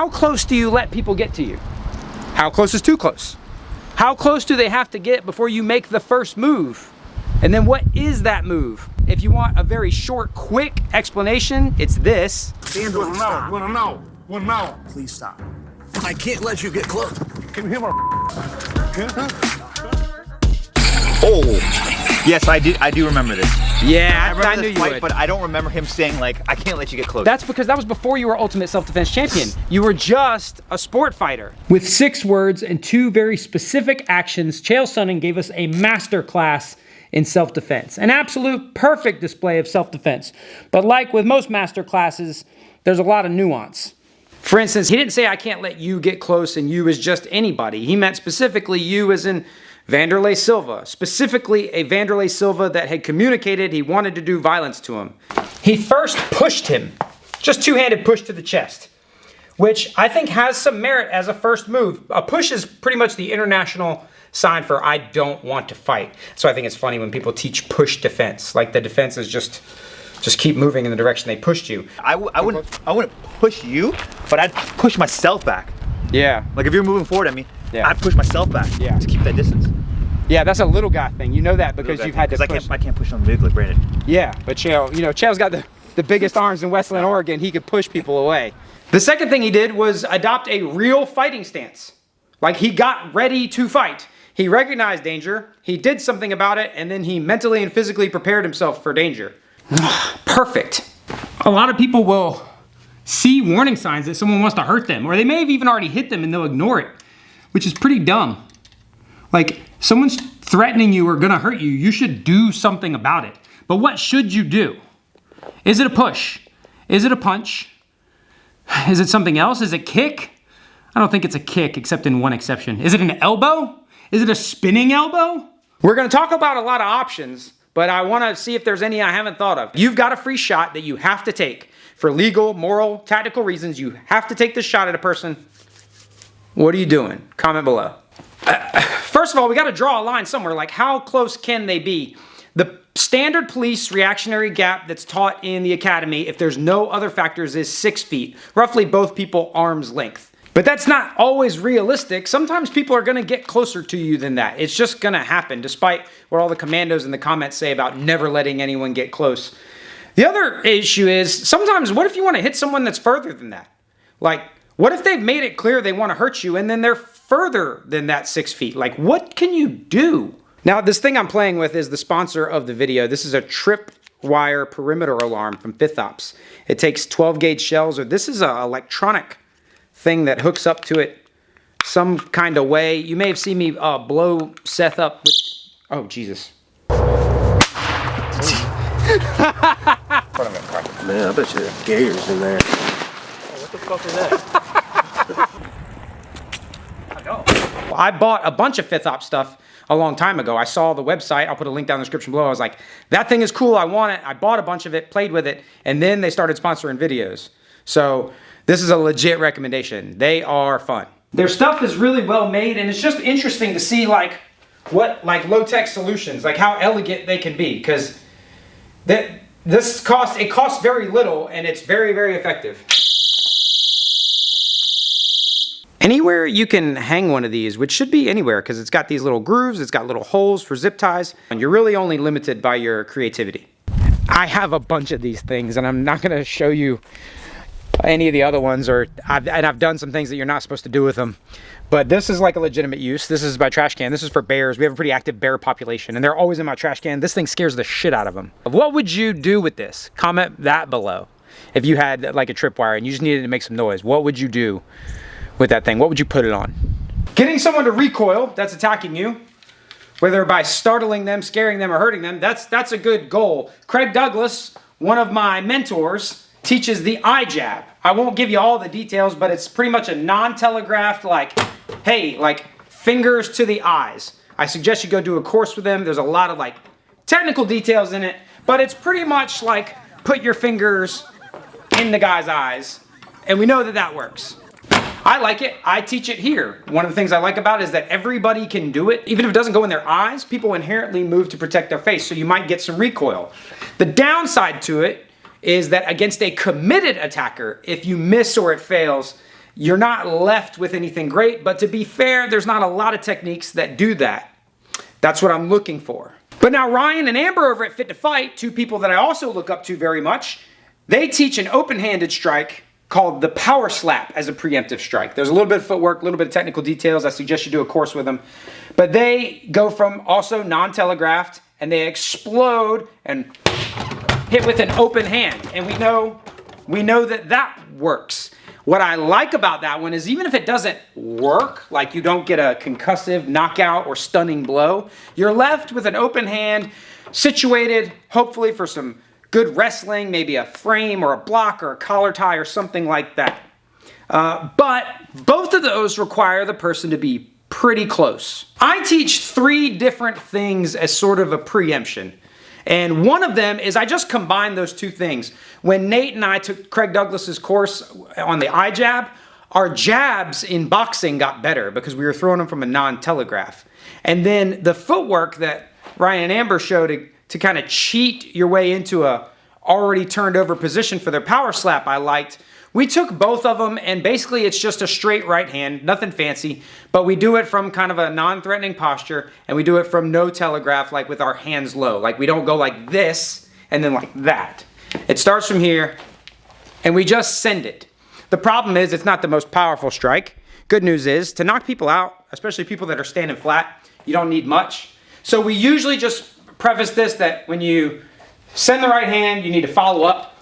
How close do you let people get to you? How close is too close? How close do they have to get before you make the first move? And then what is that move? If you want a very short, quick explanation, it's this. Vandal, stop. No. Please stop. I can't let you get close. Can you hear my? Oh, yes, I do remember this. Yeah, I knew this you fight, would. But I don't remember him saying like, I can't let you get close. That's because that was before you were Ultimate Self-Defense Champion. You were just a sport fighter. With 6 words and 2 very specific actions, Chael Sonnen gave us a master class in self-defense. An absolute perfect display of self-defense. But like with most master classes, there's a lot of nuance. For instance, he didn't say, I can't let you get close and you as just anybody. He meant specifically you as in Vanderlei Silva, specifically a Vanderlei Silva that had communicated he wanted to do violence to him. He first pushed him, just two-handed push to the chest, which I think has some merit as a first move. A push is pretty much the international sign for I don't want to fight. So I think it's funny when people teach push defense, like the defense is just keep moving in the direction they pushed you. I wouldn't push you, but I'd push myself back. Yeah. Like if you're moving forward at me, yeah. I'd push myself back. Yeah. To keep that distance. Yeah, that's a little guy thing. You know that because you've had to push. I can't push on big like Brandon. Yeah, but Chael, you know, Chael's got the biggest arms in Westland, Oregon. He could push people away. The second thing he did was adopt a real fighting stance. Like he got ready to fight. He recognized danger, he did something about it, and then he mentally and physically prepared himself for danger. Perfect. A lot of people will see warning signs that someone wants to hurt them, or they may have even already hit them and they'll ignore it, which is pretty dumb. Like, someone's threatening you or gonna hurt you, you should do something about it. But what should you do? Is it a push? Is it a punch? Is it something else? Is it kick? I don't think it's a kick, except in one exception. Is it an elbow? Is it a spinning elbow? We're gonna talk about a lot of options, but I wanna see if there's any I haven't thought of. You've got a free shot that you have to take. For legal, moral, tactical reasons, you have to take this shot at a person. What are you doing? Comment below. First of all, we gotta draw a line somewhere, like how close can they be? The standard police reactionary gap that's taught in the academy, if there's no other factors, is 6 feet, roughly both people arm's length. But that's not always realistic. Sometimes people are gonna get closer to you than that. It's just gonna happen, despite what all the commandos in the comments say about never letting anyone get close. The other issue is, sometimes what if you wanna hit someone that's further than that? Like, what if they've made it clear they wanna hurt you and then they're further than that 6 feet? Like, what can you do? Now, this thing I'm playing with is the sponsor of the video. This is a tripwire perimeter alarm from 5th Ops. It takes 12 gauge shells, or this is an electronic thing that hooks up to it some kind of way. You may have seen me blow Seth up with, oh Jesus. Man, I bet you there's gators in there. What the fuck is that? I bought a bunch of 5th Ops stuff a long time ago. I saw the website, I'll put a link down in the description below. I was like, that thing is cool, I want it. I bought a bunch of it, played with it, and then they started sponsoring videos. So this is a legit recommendation. They are fun. Their stuff is really well made, and it's just interesting to see like what low-tech solutions, like how elegant they can be, because it costs very little and it's very, very effective. Anywhere you can hang one of these, which should be anywhere because it's got these little grooves, it's got little holes for zip ties, and you're really only limited by your creativity. I have a bunch of these things and I'm not gonna show you any of the other ones, I've done some things that you're not supposed to do with them. But this is like a legitimate use. This is my trash can. This is for bears. We have a pretty active bear population and they're always in my trash can. This thing scares the shit out of them. What would you do with this? Comment that below. If you had like a tripwire and you just needed to make some noise, what would you do with that thing? What would you put it on? Getting someone to recoil that's attacking you, whether by startling them, scaring them, or hurting them, that's a good goal. Craig Douglas, one of my mentors, teaches the eye jab. I won't give you all the details, but it's pretty much a non-telegraphed, like, hey, like fingers to the eyes. I suggest you go do a course with them. There's a lot of like technical details in it, but it's pretty much like put your fingers in the guy's eyes, and we know that that works. I like it. I teach it here. One of the things I like about it is that everybody can do it. Even if it doesn't go in their eyes, people inherently move to protect their face, so you might get some recoil. The downside to it is that against a committed attacker, if you miss or it fails, you're not left with anything great. But to be fair, there's not a lot of techniques that do that. That's what I'm looking for. But now Ryan and Amber over at Fit to Fight, two people that I also look up to very much, they teach an open-handed strike called the power slap as a preemptive strike. There's a little bit of footwork, a little bit of technical details. I suggest you do a course with them. But they go from also non-telegraphed, and they explode and hit with an open hand. And we know that works. What I like about that one is even if it doesn't work, like you don't get a concussive knockout or stunning blow, you're left with an open hand situated hopefully for some good wrestling, maybe a frame or a block or a collar tie or something like that. But both of those require the person to be pretty close. I teach 3 different things as sort of a preemption. And one of them is I just combined those 2 things. When Nate and I took Craig Douglas's course on the eye jab, our jabs in boxing got better because we were throwing them from a non-telegraph. And then the footwork that Ryan and Amber showed to kind of cheat your way into a already turned over position for their power slap I liked. We took both of them and basically it's just a straight right hand, nothing fancy, but we do it from kind of a non-threatening posture and we do it from no telegraph, like with our hands low. Like we don't go like this and then like that. It starts from here and we just send it. The problem is it's not the most powerful strike. Good news is to knock people out, especially people that are standing flat, you don't need much. So we usually just preface this that when you send the right hand, you need to follow up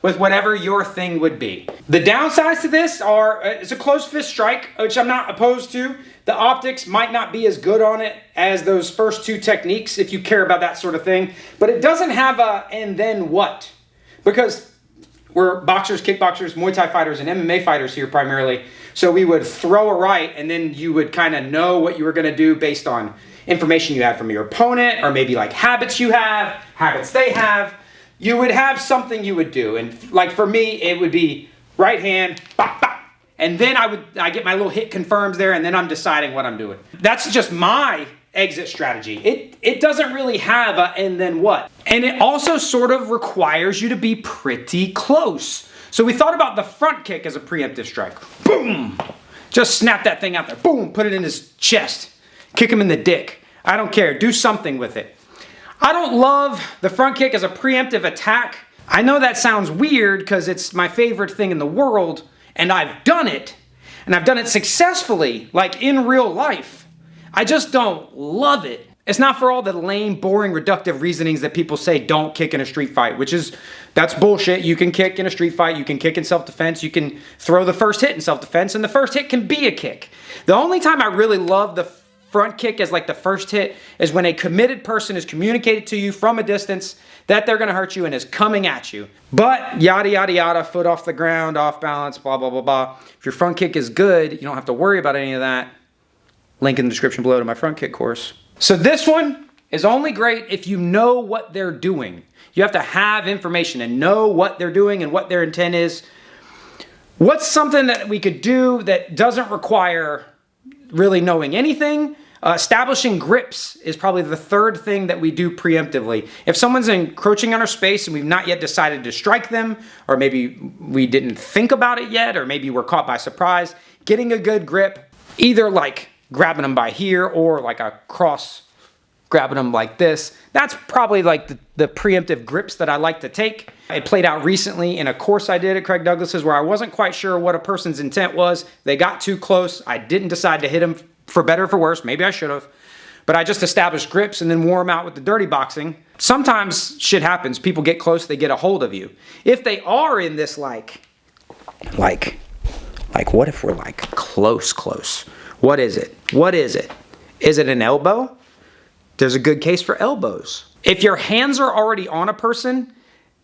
with whatever your thing would be. The downsides to this are, it's a closed fist strike, which I'm not opposed to. The optics might not be as good on it as those first 2 techniques if you care about that sort of thing, but it doesn't have a and then what? Because we're boxers, kickboxers, Muay Thai fighters, and MMA fighters here primarily. So we would throw a right and then you would kind of know what you were gonna do based on information you have from your opponent or maybe like habits you have, habits they have. You would have something you would do. And like for me, it would be right hand, bop, bop. And then I get my little hit confirms there and then I'm deciding what I'm doing. That's just my exit strategy. It doesn't really have a and then what. And it also sort of requires you to be pretty close. So we thought about the front kick as a preemptive strike. Boom! Just snap that thing out there. Boom! Put it in his chest. Kick him in the dick. I don't care. Do something with it. I don't love the front kick as a preemptive attack. I know that sounds weird because it's my favorite thing in the world and I've done it. And I've done it successfully, like in real life. I just don't love it. It's not for all the lame, boring, reductive reasonings that people say don't kick in a street fight, that's bullshit. You can kick in a street fight, you can kick in self-defense, you can throw the first hit in self-defense, and the first hit can be a kick. The only time I really love the front kick as like the first hit is when a committed person is communicated to you from a distance that they're gonna hurt you and is coming at you. But yada, yada, yada, foot off the ground, off balance, blah, blah, blah, blah. If your front kick is good, you don't have to worry about any of that. Link in the description below to my front kick course. So this one is only great if you know what they're doing. You have to have information and know what they're doing and what their intent is. What's something that we could do that doesn't require really knowing anything? Establishing grips is probably the 3rd thing that we do preemptively. If someone's encroaching on our space and we've not yet decided to strike them, or maybe we didn't think about it yet, or maybe we're caught by surprise, getting a good grip, either like grabbing them by here or like a cross grabbing them like this. That's probably like the preemptive grips that I like to take. It played out recently in a course I did at Craig Douglas's where I wasn't quite sure what a person's intent was. They got too close. I didn't decide to hit them for better or for worse. Maybe I should have. But I just established grips and then wore them out with the dirty boxing. Sometimes shit happens. People get close. They get a hold of you. If they are in this like what if we're like close? What is it? What is it? Is it an elbow? There's a good case for elbows. If your hands are already on a person,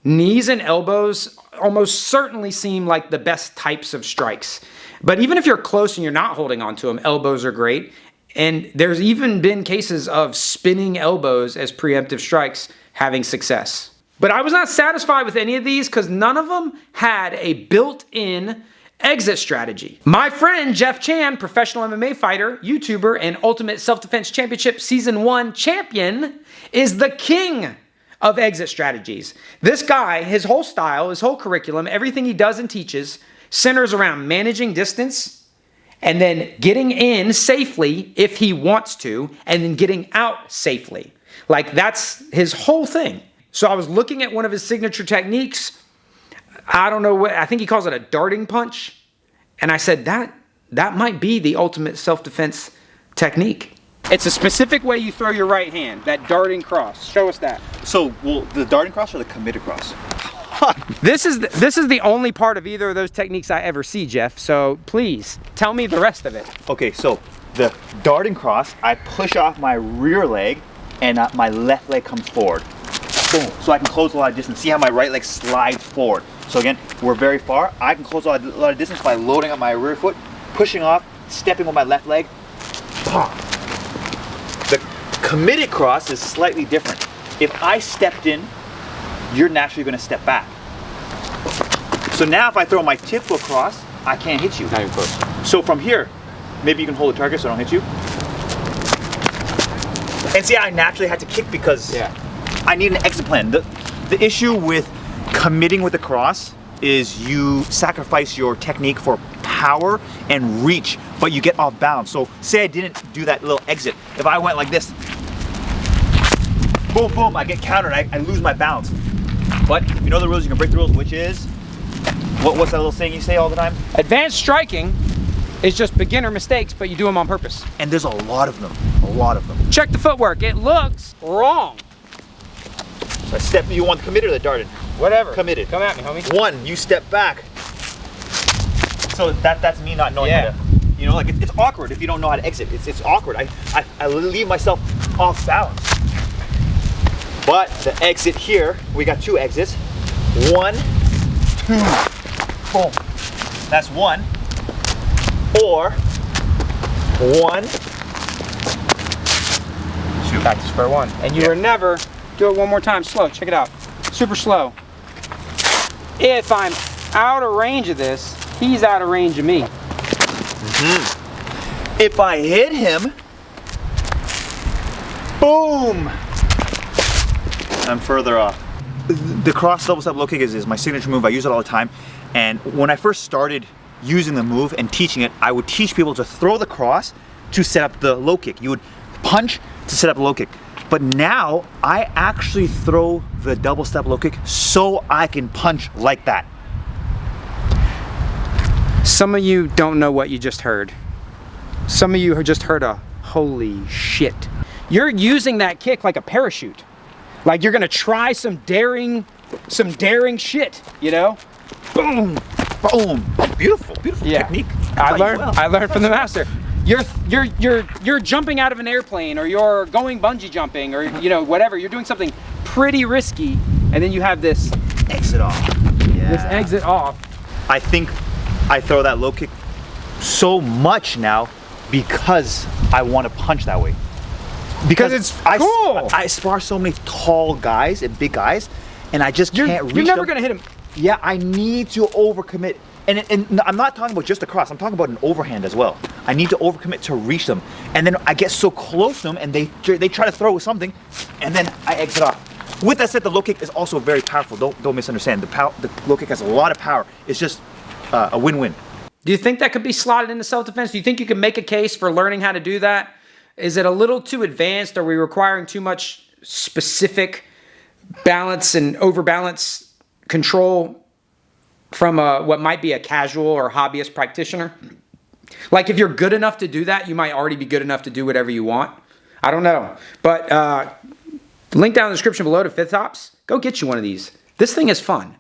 knees and elbows almost certainly seem like the best types of strikes. But even if you're close and you're not holding on to them, elbows are great. And there's even been cases of spinning elbows as preemptive strikes having success. But I was not satisfied with any of these because none of them had a built-in exit strategy. My friend Jeff Chan, professional MMA fighter, YouTuber, and Ultimate Self-Defense Championship Season 1 champion, is the king of exit strategies. This guy, his whole style, his whole curriculum, everything he does and teaches centers around managing distance and then getting in safely if he wants to, and then getting out safely. Like, that's his whole thing. So I was looking at one of his signature techniques. I don't know what, I think he calls it a darting punch. And I said, that might be the ultimate self-defense technique. It's a specific way you throw your right hand, that darting cross. Show us that. So, well, the darting cross or the committed cross? This is the only part of either of those techniques I ever see, Jeff. So please tell me the rest of it. Okay, so the darting cross, I push off my rear leg and my left leg comes forward. Boom. So I can close a lot of distance. See how my right leg slides forward. So again, we're very far. I can close a lot of distance by loading up my rear foot, pushing off, stepping with my left leg. The committed cross is slightly different. If I stepped in, you're naturally going to step back. So now if I throw my tip across, I can't hit you. Not even close. So from here, maybe you can hold the target so I don't hit you. And see, I naturally had to kick because I need an exit plan. The issue with committing with the cross is you sacrifice your technique for power and reach, but you get off balance. So say I didn't do that little exit. If I went like this, boom, boom, I get countered, I lose my balance. But if you know the rules, you can break the rules, which is, what's that little saying you say all the time? Advanced striking is just beginner mistakes, but you do them on purpose. And there's a lot of them, a lot of them. Check the footwork, it looks wrong. So I step, you want the committed or the darted? Whatever. Committed. Come at me, homie. One, you step back. So that's me not knowing how to, you know, like it's awkward if you don't know how to exit. It's awkward. I leave myself off balance. But the exit here, we got two exits. 1, 2, boom. That's one. Or 1, 2. Back to square one. And you are never, do it one more time, slow, check it out. Super slow. If I'm out of range of this, he's out of range of me. If I hit him, boom, I'm further off. The cross double step low kick is my signature move. I use it all the time. And when I first started using the move and teaching it, I would teach people to throw the cross to set up the low kick. You would punch to set up a low kick. But now I actually throw the double step low kick so I can punch like that. Some of you don't know what you just heard. Some of you have just heard a holy shit. You're using that kick like a parachute. Like you're gonna try some daring shit, you know? Boom, boom. Beautiful, beautiful technique. I learned from the master. You're jumping out of an airplane, or you're going bungee jumping, or you know, whatever. You're doing something pretty risky, and then you have this exit off. Yeah. This exit off. I think I throw that low kick so much now because I want to punch that way. Because it's cool. I spar so many tall guys and big guys, and I just can't reach them. You're never gonna hit him. Yeah, I need to overcommit. And I'm not talking about just a cross, I'm talking about an overhand as well. I need to overcommit to reach them. And then I get so close to them and they try to throw something, and then I exit off. With that said, the low kick is also very powerful. Don't misunderstand. The low kick has a lot of power. It's just a win-win. Do you think that could be slotted into self-defense? Do you think you can make a case for learning how to do that? Is it a little too advanced? Are we requiring too much specific balance and overbalance control from what might be a casual or hobbyist practitioner? Like if you're good enough to do that, you might already be good enough to do whatever you want. I don't know. But link down in the description below to Fifth Tops. Go get you one of these. This thing is fun.